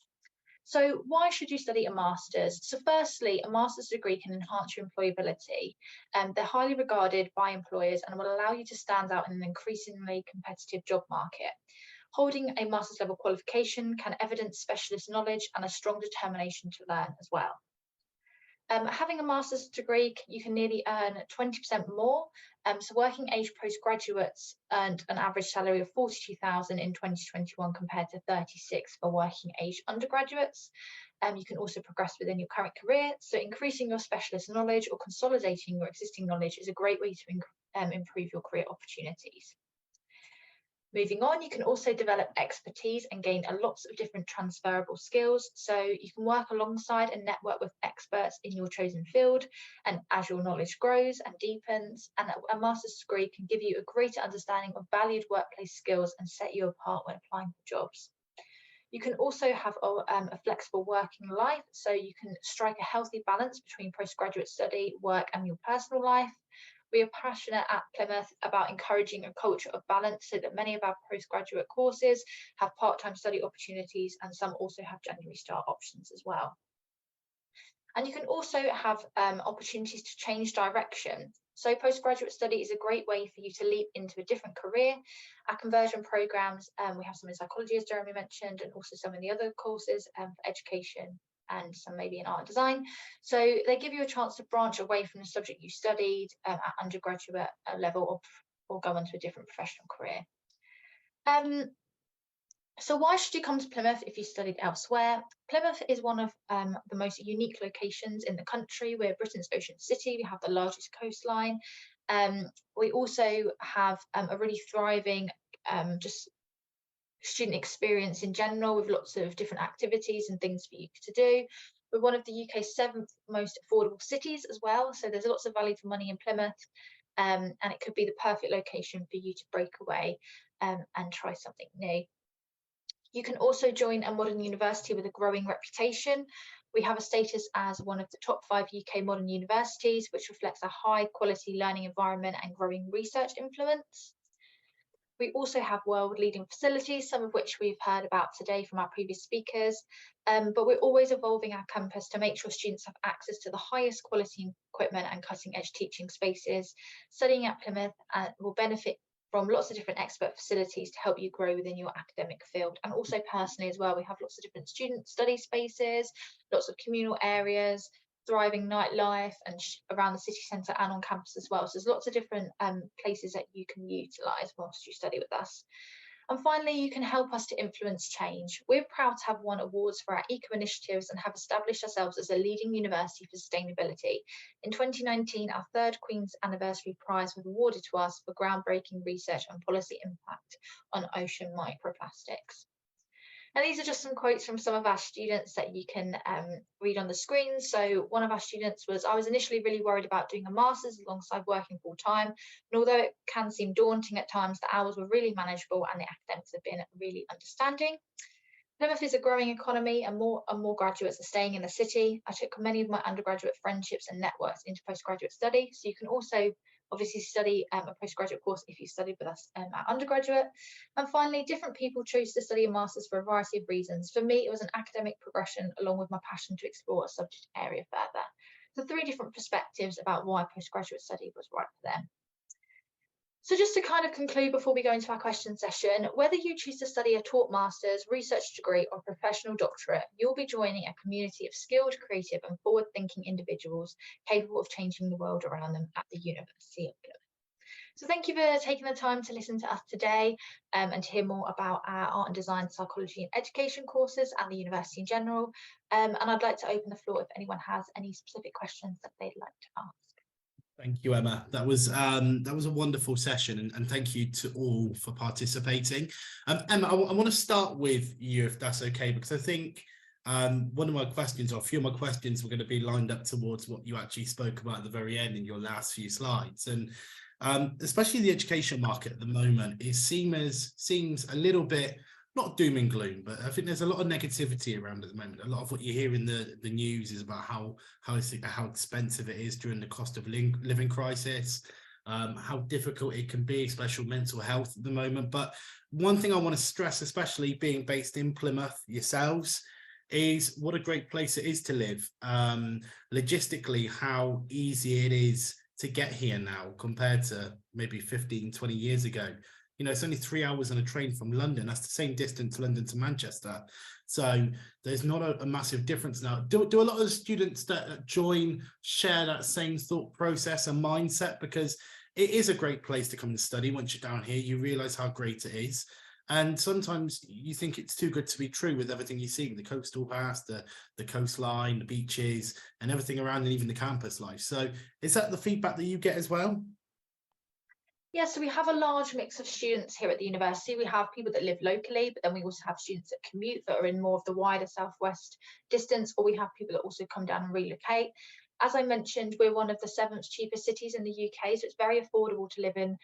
So why should you study a master's? So firstly, a master's degree can enhance your employability. They're highly regarded by employers and will allow you to stand out in an increasingly competitive job market. Holding a master's level qualification can evidence specialist knowledge and a strong determination to learn as well. Having a master's degree, you can nearly earn 20% more. So working age postgraduates earned an average salary of 42,000 in 2021 compared to 36 for working age undergraduates. You can also progress within your current career. So increasing your specialist knowledge or consolidating your existing knowledge is a great way to improve your career opportunities. Moving on, you can also develop expertise and gain lots of different transferable skills. So you can work alongside and network with experts in your chosen field, and as your knowledge grows and deepens, and a master's degree can give you a greater understanding of valued workplace skills and set you apart when applying for jobs. You can also have a flexible working life, so you can strike a healthy balance between postgraduate study, work, and your personal life. We are passionate at Plymouth about encouraging a culture of balance so that many of our postgraduate courses have part-time study opportunities, and some also have January start options as well. And you can also have opportunities to change direction. So postgraduate study is a great way for you to leap into a different career. Our conversion programs, we have some in psychology, as Jeremy mentioned, and also some in the other courses for education, and some maybe in art and design. So they give you a chance to branch away from the subject you studied at undergraduate level, or go on to a different professional career. So why should you come to Plymouth if you studied elsewhere? Plymouth is one of the most unique locations in the country. We're Britain's ocean city. We have the largest coastline. We also have a really thriving just student experience in general, with lots of different activities and things for you to do. We're one of the UK's 7th most affordable cities as well. So there's lots of value for money in Plymouth. And it could be the perfect location for you to break away and try something new. You can also join a modern university with a growing reputation. We have a status as one of the top 5 UK modern universities, which reflects a high quality learning environment and growing research influence. We also have world-leading facilities, some of which we've heard about today from our previous speakers, but we're always evolving our campus to make sure students have access to the highest quality equipment and cutting-edge teaching spaces. Studying at Plymouth will benefit from lots of different expert facilities to help you grow within your academic field, and also personally as well. We have lots of different student study spaces, lots of communal areas, thriving nightlife, and around the city centre and on campus as well. So there's lots of different places that you can utilise whilst you study with us. And finally, you can help us to influence change. We're proud to have won awards for our eco initiatives and have established ourselves as a leading university for sustainability. In 2019, our 3rd Queen's Anniversary Prize was awarded to us for groundbreaking research and policy impact on ocean microplastics. And these are just some quotes from some of our students that you can read on the screen. So one of our students was, "I was initially really worried about doing a master's alongside working full time. And although it can seem daunting at times, the hours were really manageable and the academics have been really understanding. Plymouth is a growing economy and more graduates are staying in the city. I took many of my undergraduate friendships and networks into postgraduate study. So you can also obviously study a postgraduate course if you studied with us at undergraduate. And finally, different people choose to study a master's for a variety of reasons. For me, it was an academic progression along with my passion to explore a subject area further. So 3 different perspectives about why postgraduate study was right for them. So just to kind of conclude before we go into our question session, whether you choose to study a taught master's, research degree or professional doctorate, you'll be joining a community of skilled, creative and forward-thinking individuals capable of changing the world around them at the University of Plymouth. So thank you for taking the time to listen to us today and to hear more about our art and design, psychology and education courses and the university in general. And I'd like to open the floor if anyone has any specific questions that they'd like to ask. Thank you, Emma. That was a wonderful session, and thank you to all for participating. Emma, I want to start with you, if that's okay, because I think one of my questions, or a few of my questions, were going to be lined up towards what you actually spoke about at the very end in your last few slides, and especially the education market at the moment, it seems a little bit, not doom and gloom, but I think there's a lot of negativity around at the moment. A lot of what you hear in the news is about how expensive it is during the cost of living crisis, how difficult it can be, especially mental health at the moment. But one thing I want to stress, especially being based in Plymouth yourselves, is what a great place it is to live. Logistically, how easy it is to get here now compared to maybe 15, 20 years ago. You know, it's only 3 hours on a train from London. That's the same distance London to Manchester. So there's not a massive difference now. Do a lot of the students that join share that same thought process and mindset? Because it is a great place to come and study. Once you're down here, you realise how great it is. And sometimes you think it's too good to be true with everything you see, the coastal pass, the coastline, the beaches, and everything around, and even the campus life. So is that the feedback that you get as well? Yeah, so we have a large mix of students here at the university. We have people that live locally, but then we also have students that commute that are in more of the wider southwest distance, or we have people that also come down and relocate. As I mentioned, we're one of the 7th cheapest cities in the UK, so it's very affordable to live in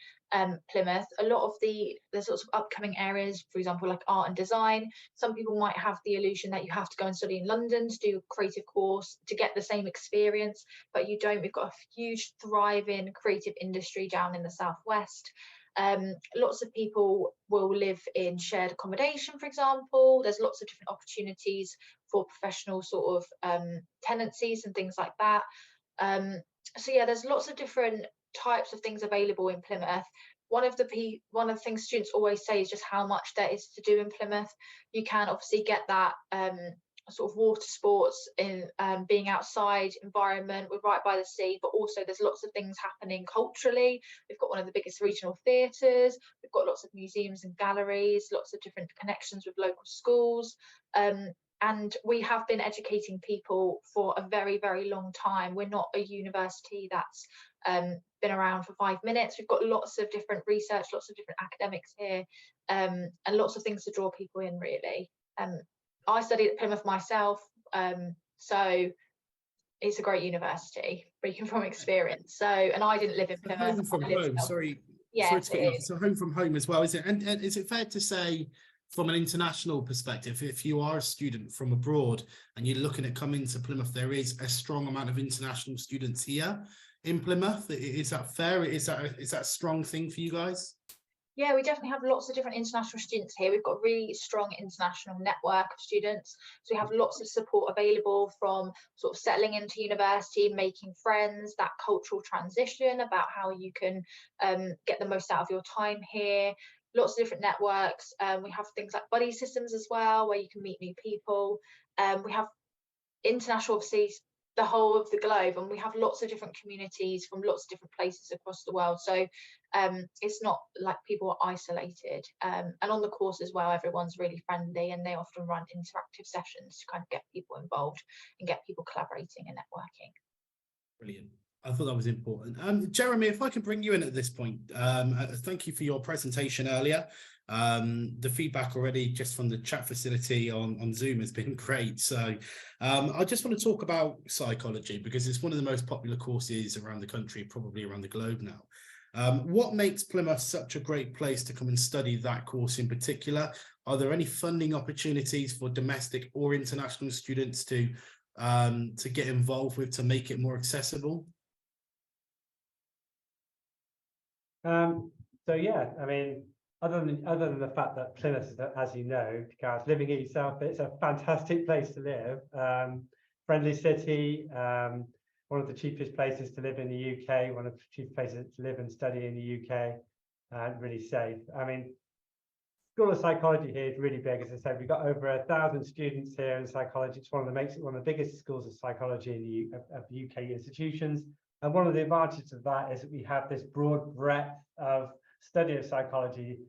Plymouth. A lot of the sorts of upcoming areas, for example, like art and design, some people might have the illusion that you have to go and study in London to do a creative course to get the same experience, but you don't. We've got a huge thriving creative industry down in the southwest. Lots of people will live in shared accommodation, for example. There's lots of different opportunities for professional sort of tenancies and things like that. So yeah, there's lots of different types of things available in Plymouth. One of the things students always say is just how much there is to do in Plymouth. You can obviously get that sort of water sports in being outside environment. We're right by the sea, but also there's lots of things happening culturally. We've got one of the biggest regional theatres. We've got lots of museums and galleries, lots of different connections with local schools. And we have been educating people for a very, very long time. We're not a university that's been around for 5 minutes. We've got lots of different research, lots of different academics here, and lots of things to draw people in, really. I studied at Plymouth myself, so it's a great university, speaking from experience. So, and I didn't live in Plymouth. Home from home, sorry. Yes, sorry to it's a home from home as well, is it? And is it fair to say, from an international perspective, if you are a student from abroad and you're looking at coming to Plymouth, there is a strong amount of international students here in Plymouth? Is that fair? Is that a strong thing for you guys? Yeah, we definitely have lots of different international students here. We've got a really strong international network of students. So we have lots of support available, from sort of settling into university, making friends, that cultural transition about how you can get the most out of your time here. Lots of different networks. We have things like buddy systems as well, where you can meet new people. We have international, obviously, the whole of the globe, and we have lots of different communities from lots of different places across the world. So it's not like people are isolated. And on the course as well, everyone's really friendly, and they often run interactive sessions to kind of get people involved and get people collaborating and networking. Brilliant. I thought that was important. Jeremy, if I can bring you in at this point, thank you for your presentation earlier. The feedback already just from the chat facility on Zoom has been great. So I just want to talk about psychology, because it's one of the most popular courses around the country, probably around the globe now. What makes Plymouth such a great place to come and study that course in particular? Are there any funding opportunities for domestic or international students to get involved with, to make it more accessible? So yeah, I mean, other than the fact that Plymouth, as you know, Gareth, living it yourself, it's a fantastic place to live. Friendly city, one of the cheapest places to live in the UK, one of the cheapest places to live and study in the UK, and really safe. I mean, School of Psychology here is really big. As I said, we've got over 1,000 students here in psychology. It's makes it one of the biggest schools of psychology in the UK institutions. And one of the advantages of that is that we have this broad breadth of study of psychology.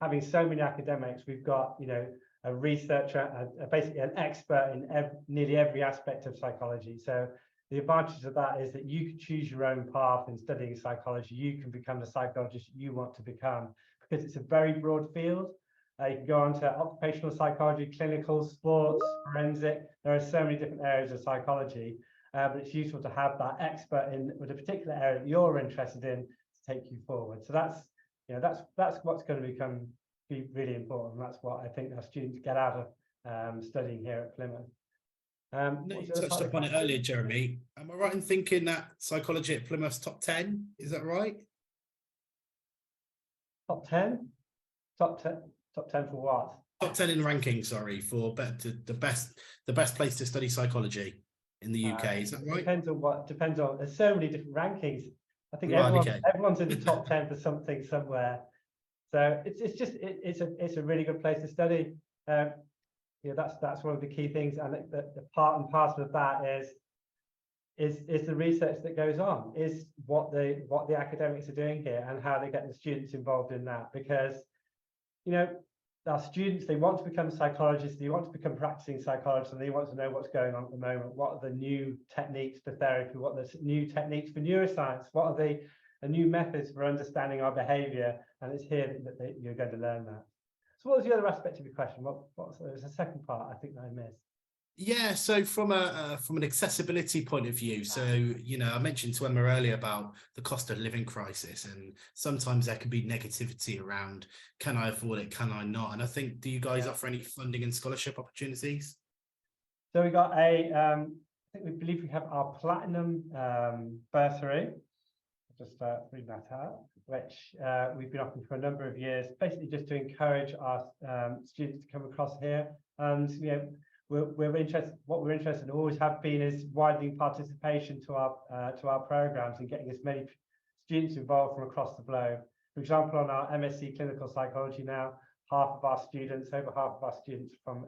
Having so many academics, we've got, you know, a researcher, basically an expert in nearly every aspect of psychology. So the advantage of that is that you can choose your own path in studying psychology. You can become the psychologist you want to become, because it's a very broad field. You can go on to occupational psychology, clinical, sports, forensic. There are so many different areas of psychology. But it's useful to have that expert in with a particular area that you're interested in to take you forward. So that's, you know, that's what's going to be really important. That's what I think our students get out of studying here at Plymouth. No, you touched upon it earlier, Jeremy. Am I right in thinking that psychology at Plymouth's top 10? Is that right? Top 10? Top 10 for what? Top 10 in ranking, sorry, for the best place to study psychology in the UK. Is that right? Depends on. There's so many different rankings. I think everyone's in the top 10 for something somewhere. So it's a really good place to study. Yeah, that's one of the key things, and the part and parcel of that is the research that goes on, is what the academics are doing here and how they get the students involved in that. Because, you know, our students, they want to become psychologists, they want to become practicing psychologists, and they want to know what's going on at the moment. What are the new techniques for therapy? What are the new techniques for neuroscience? What are the new methods for understanding our behavior? And it's here that you're going to learn that. So what was the other aspect of your question? There was a second part I think that I missed. Yeah, so from an accessibility point of view, so I mentioned to Emma earlier about the cost of living crisis, and sometimes there can be negativity around, can I afford it, can I not? And I think, do you guys offer any funding and scholarship opportunities? So we got I think we believe we have our platinum bursary. I'll just read that out, which we've been offering for a number of years, basically just to encourage our students to come across here. And we're interested. What we're interested in, always have been, is widening participation to our programs and getting as many students involved from across the globe. For example, on our MSc Clinical Psychology now, over half of our students from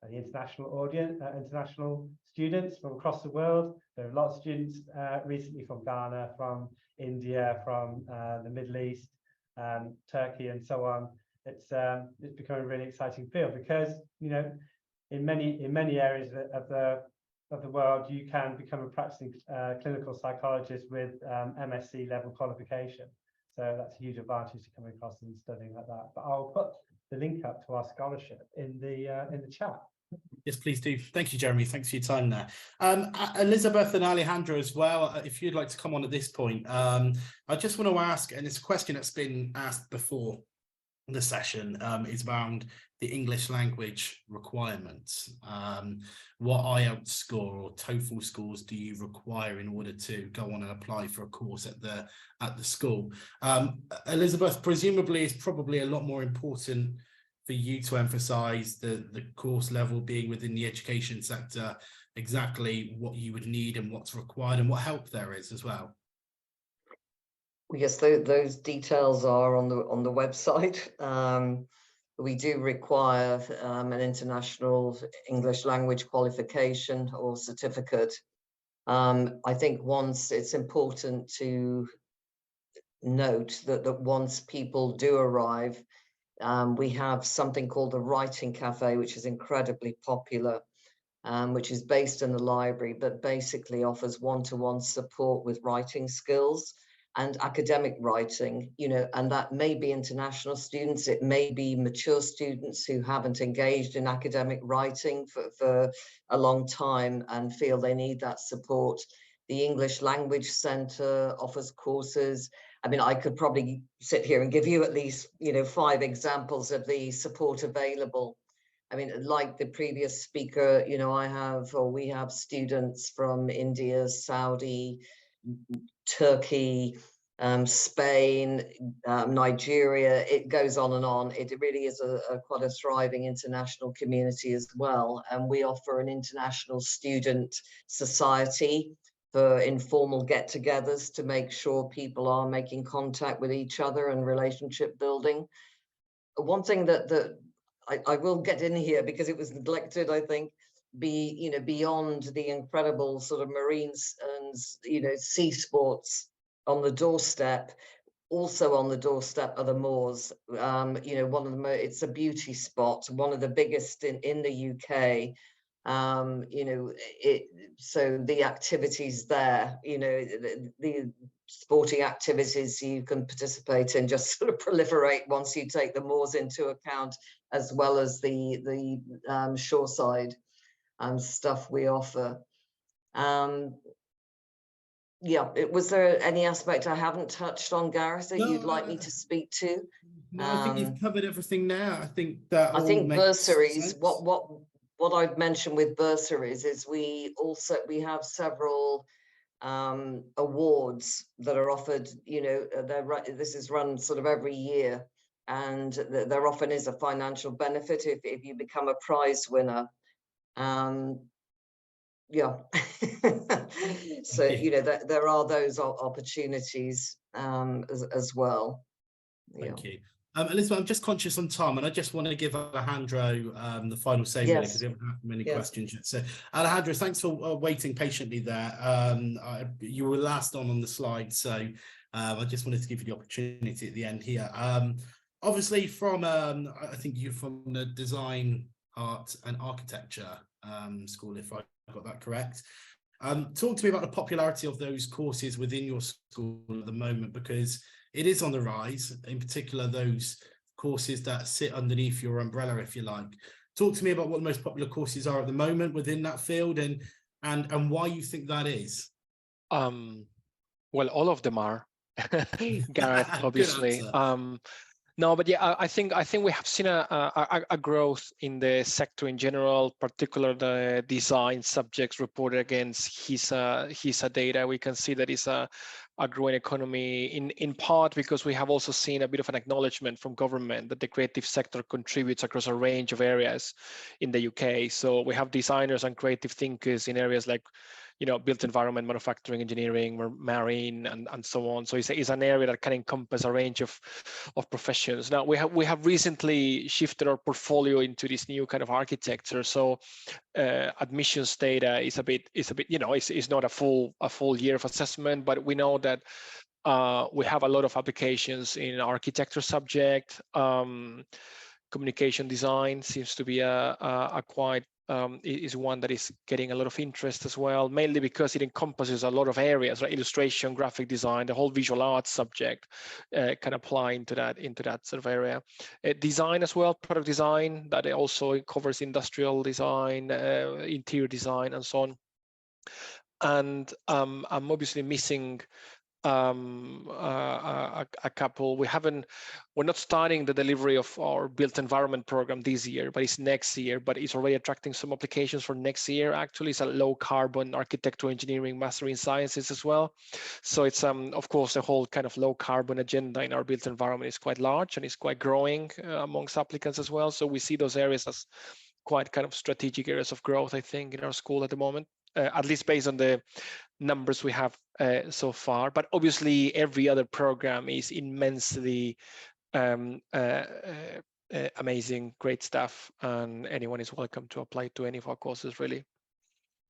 the international audience, international students from across the world. There are a lot of students recently from Ghana, from India, from the Middle East, Turkey, and so on. It's become a really exciting field because in many areas of the world you can become a practicing clinical psychologist with MSc level qualification. So that's a huge advantage to coming across and studying like that. But I'll put the link up to our scholarship in the chat. Yes, please do. Thank you, Jeremy. Thanks for your time there. Elizabeth and Alejandro as well, if you'd like to come on at this point. I just want to ask, and it's a question that's been asked before the session, is around the English language requirements. What IELTS score or TOEFL scores do you require in order to go on and apply for a course at the school? Elizabeth, presumably it's probably a lot more important for you to emphasize the course level being within the education sector, exactly what you would need and what's required and what help there is as well. Yes, those details are on the website. We do require an international English language qualification or certificate. I think it's important to note that once people do arrive, we have something called the Writing Cafe, which is incredibly popular, which is based in the library, but basically offers one-to-one support with writing skills and academic writing, and that may be international students, it may be mature students who haven't engaged in academic writing for a long time and feel they need that support. The English Language Centre offers courses. I mean, I could probably sit here and give you at least, 5 examples of the support available. I mean, like the previous speaker, we have students from India, Saudi, Turkey, Spain, Nigeria. It goes on and on. It really is quite a thriving international community as well. And we offer an international student society for informal get-togethers to make sure people are making contact with each other and relationship building. One thing that I will get in here because it was neglected, I think, beyond the incredible sort of marines and sea sports on the doorstep, also on the doorstep are the moors. It's a beauty spot, one of the biggest in the UK. So the activities there, the sporting activities you can participate in just sort of proliferate once you take the moors into account, as well as the shoreside stuff we offer. Was there any aspect I haven't touched on, Gareth, that you'd like me to speak to? No, I think you've covered everything now. I think bursaries, sense. what I'd mention with bursaries is we have several awards that are offered. This is run sort of every year, and there often is a financial benefit if you become a prize winner. So there are those opportunities as well. Thank you. Elizabeth, I'm just conscious on time, and I just want to give Alejandro the final say, really, because we haven't had many questions yet. So, Alejandro, thanks for waiting patiently there. You were last on the slide, so I just wanted to give you the opportunity at the end here. Obviously, from I think you're from the Design, Art, and Architecture school, if I got that correct. Talk to me about the popularity of those courses within your school at the moment, because it is on the rise, in particular those courses that sit underneath your umbrella, if you like. talk to me about what the most popular courses are at the moment within that field, and why you think that is. Well, all of them are. Gareth, Good obviously. answer. No, but yeah, I think we have seen a growth in the sector in general, particularly the design subjects reported against HISA data. We can see that it's a growing economy in part because we have also seen a bit of an acknowledgement from government that the creative sector contributes across a range of areas in the UK. So we have designers and creative thinkers in areas like, you know, built environment, manufacturing, engineering, marine, and so on. So it's an area that can encompass a range of professions. Now we have recently shifted our portfolio into this new kind of architecture. So admissions data is a bit, you know, it's not a full year of assessment, but we know that we have a lot of applications in architecture subject. Communication design seems to be a quite is one that is getting a lot of interest as well, mainly because it encompasses a lot of areas, right? Illustration, graphic design, the whole visual arts subject can apply into that sort of area. Design as well, product design, that also covers industrial design, interior design, and so on. And I'm obviously missing a couple. We're not starting the delivery of our built environment program this year, but it's next year. But it's already attracting some applications for next year. Actually, it's a low carbon architectural engineering master in sciences as well. So it's of course the whole kind of low carbon agenda in our built environment is quite large and is quite growing amongst applicants as well. So we see those areas as quite kind of strategic areas of growth, I think, in our school at the moment. At least based on the numbers we have so far. But obviously, every other program is immensely amazing, great stuff, and anyone is welcome to apply to any of our courses, really.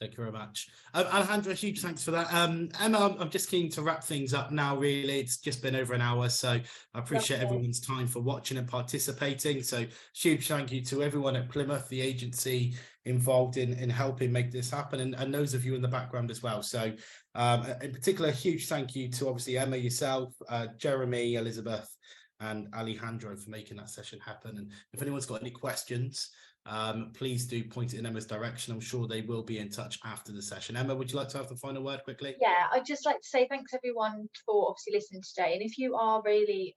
Thank you very much. Alejandro, huge thanks for that. Emma, I'm just keen to wrap things up now, really. It's just been over an hour, so I appreciate everyone's time for watching and participating. So huge thank you to everyone at Plymouth, the agency involved in helping make this happen, and those of you in the background as well. So in particular, huge thank you to obviously Emma, yourself, Jeremy, Elizabeth, and Alejandro for making that session happen. And if anyone's got any questions, please do point it in Emma's direction. I'm sure they will be in touch after the session. Emma, would you like to have the final word quickly? Yeah, I'd just like to say thanks everyone for obviously listening today. And if you are really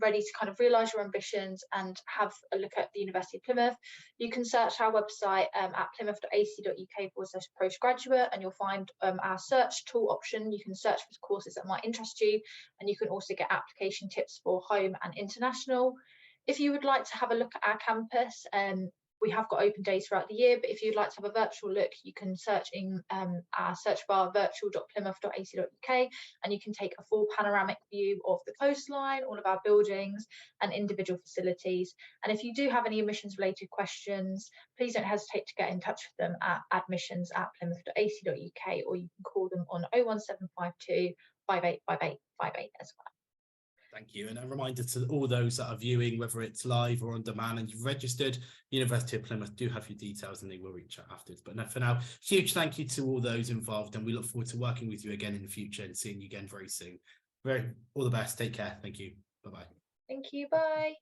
ready to kind of realise your ambitions and have a look at the University of Plymouth, you can search our website at plymouth.ac.uk/postgraduate, and you'll find our search tool option. You can search for courses that might interest you, and you can also get application tips for home and international. If you would like to have a look at our campus, we have got open days throughout the year, but if you'd like to have a virtual look, you can search in our search bar virtual.plymouth.ac.uk, and you can take a full panoramic view of the coastline, all of our buildings and individual facilities. And if you do have any admissions related questions, please don't hesitate to get in touch with them at admissions@plymouth.ac.uk, or you can call them on 01752 585858 as well. Thank you. And a reminder to all those that are viewing, whether it's live or on demand, and you've registered, University of Plymouth do have your details and they will reach out afterwards. But no, for now, huge thank you to all those involved, and we look forward to working with you again in the future and seeing you again very soon. All the best. Take care. Thank you. Bye-bye. Thank you. Bye.